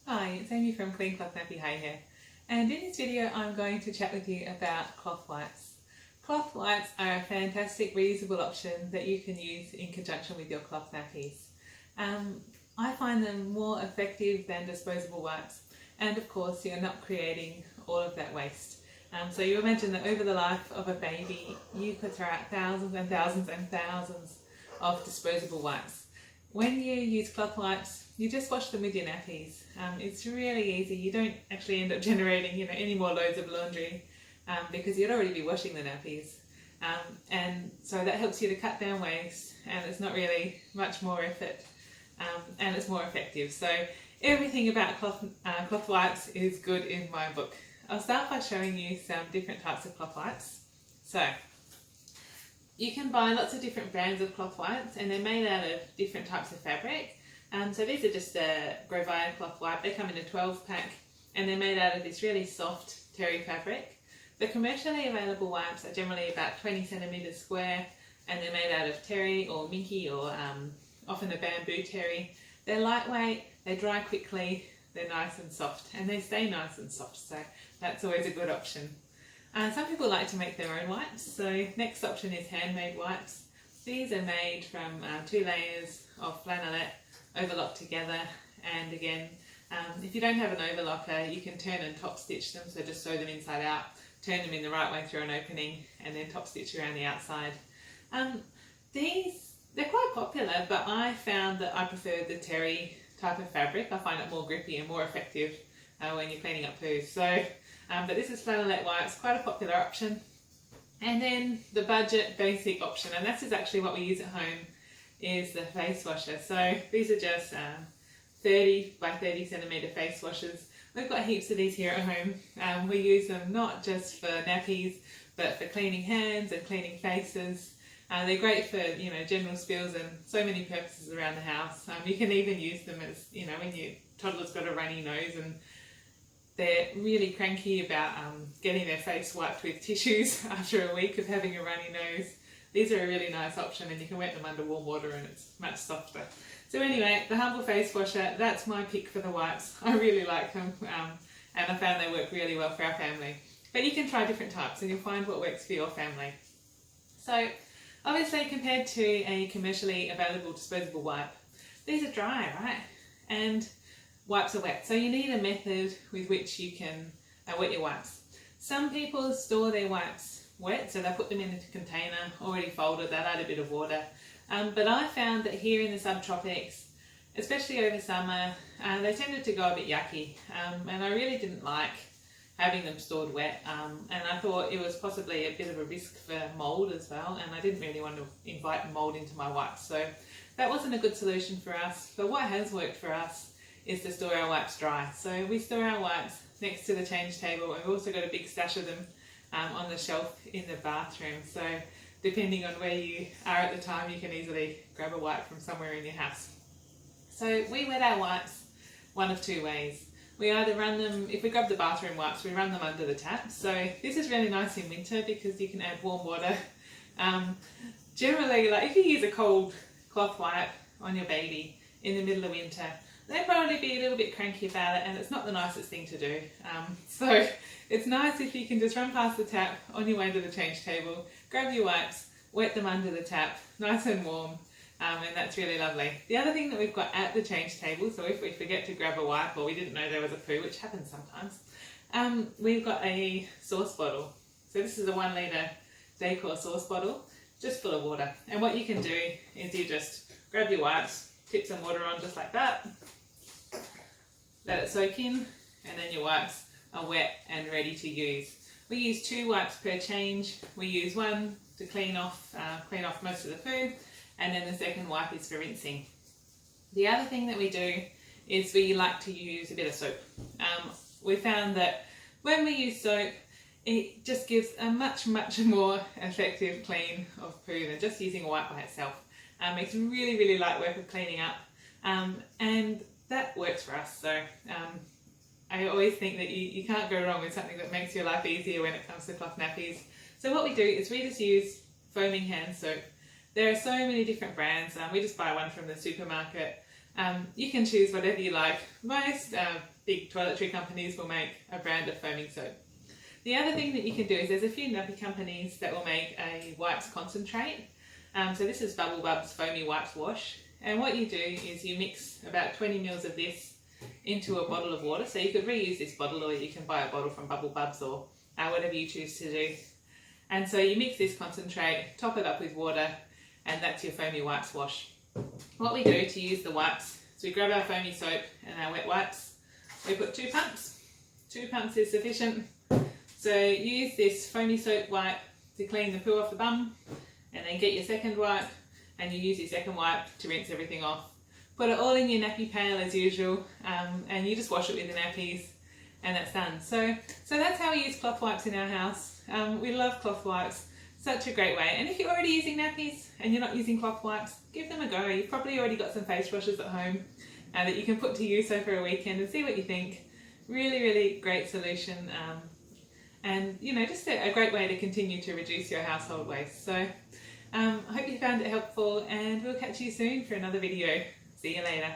Hi, it's Amy from Clean Cloth Nappy Hay here, and in this video I'm going to chat with you about cloth wipes. Cloth wipes are a fantastic reusable option that you can use in conjunction with your cloth nappies. I find them more effective than disposable wipes, and of course you're not creating all of that waste. So you imagine that over the life of a baby you could throw out thousands and thousands and thousands of disposable wipes. When you use cloth wipes, you just wash them with your nappies. It's really easy. You don't actually end up generating, any more loads of laundry because you'd already be washing the nappies. And so that helps you to cut down waste, and it's not really much more effort, and it's more effective. So everything about cloth wipes is good in my book. I'll start by showing you some different types of cloth wipes. So you can buy lots of different brands of cloth wipes, and they're made out of different types of fabric. So these are just a Grovia cloth wipe. They come in a 12 pack, and they're made out of this really soft terry fabric. The commercially available wipes are generally about 20 centimetres square, and they're made out of terry or minky or often a bamboo terry. They're lightweight, they dry quickly, they're nice and soft, and they stay nice and soft, so that's always a good option. Some people like to make their own wipes, so next option is handmade wipes. These are made from 2 layers of flannelette overlocked together, and again, if you don't have an overlocker, you can turn and top stitch them, so just sew them inside out, turn them in the right way through an opening, and then top stitch around the outside. They're quite popular, but I found that I prefer the terry type of fabric. I find it more grippy and more effective when you're cleaning up poo. So, but this is flannelette wipes, quite a popular option. And then the budget basic option, and this is actually what we use at home, is the face washer. So these are just 30 by 30 centimetre face washers. We've got heaps of these here at home. We use them not just for nappies, but for cleaning hands and cleaning faces. They're great for general spills and so many purposes around the house. You can even use them as when your toddler's got a runny nose and they're really cranky about getting their face wiped with tissues after a week of having a runny nose. These are a really nice option, and you can wet them under warm water and it's much softer. So anyway, the Humble Face Washer, that's my pick for the wipes. I really like them, and I found they work really well for our family. But you can try different types and you'll find what works for your family. So obviously compared to a commercially available disposable wipe, these are dry, right? And wipes are wet, so you need a method with which you can wet your wipes. Some people store their wipes wet, so they put them in a container already folded, they'll add a bit of water. But I found that here in the subtropics, especially over summer, they tended to go a bit yucky, and I really didn't like having them stored wet, and I thought it was possibly a bit of a risk for mould as well, and I didn't really want to invite mould into my wipes, so that wasn't a good solution for us. But what has worked for us is to store our wipes dry. So we store our wipes next to the change table, and we've also got a big stash of them on the shelf in the bathroom. So depending on where you are at the time, you can easily grab a wipe from somewhere in your house. So we wet our wipes one of 2 ways. We either run them, if we grab the bathroom wipes, we run them under the tap. So this is really nice in winter because you can add warm water. Generally, like if you use a cold cloth wipe on your baby in the middle of winter, they'll probably be a little bit cranky about it, and it's not the nicest thing to do. So it's nice if you can just run past the tap on your way to the change table, grab your wipes, wet them under the tap, nice and warm, and that's really lovely. The other thing that we've got at the change table, so if we forget to grab a wipe or we didn't know there was a poo, which happens sometimes, we've got a sauce bottle. So this is a 1 litre Decor sauce bottle, just full of water. And what you can do is you just grab your wipes, tip some water on just like that, let it soak in, and then your wipes are wet and ready to use. We use 2 wipes per change. We use one to clean off most of the poo, and then the second wipe is for rinsing. The other thing that we do is we like to use a bit of soap. We found that when we use soap, it just gives a much more effective clean of poo than just using a wipe by itself. It's really light work of cleaning up, and that works for us. So I always think that you can't go wrong with something that makes your life easier when it comes to cloth nappies. So what we do is we just use foaming hand soap. There are so many different brands. We just buy one from the supermarket. You can choose whatever you like. Most big toiletry companies will make a brand of foaming soap. The other thing that you can do is there's a few nappy companies that will make a wipes concentrate. So this is Bubble Bub's Foamy Wipes Wash. And what you do is you mix about 20 mils of this into a bottle of water. So you could reuse this bottle, or you can buy a bottle from Bubble Bubs, or whatever you choose to do. And so you mix this concentrate, top it up with water, and that's your foamy wipes wash. What we do to use the wipes is we grab our foamy soap and our wet wipes. We put 2 pumps. 2 pumps is sufficient. So use this foamy soap wipe to clean the poo off the bum, and then get your second wipe, and you use your second wipe to rinse everything off. Put it all in your nappy pail as usual, and you just wash it with the nappies, and that's done. So that's how we use cloth wipes in our house. We love cloth wipes, such a great way. And if you're already using nappies and you're not using cloth wipes, give them a go. You've probably already got some face washes at home that you can put to use over a weekend and see what you think. Really, really great solution. And you know, just a great way to continue to reduce your household waste. So I hope you found it helpful, and we'll catch you soon for another video. See you later.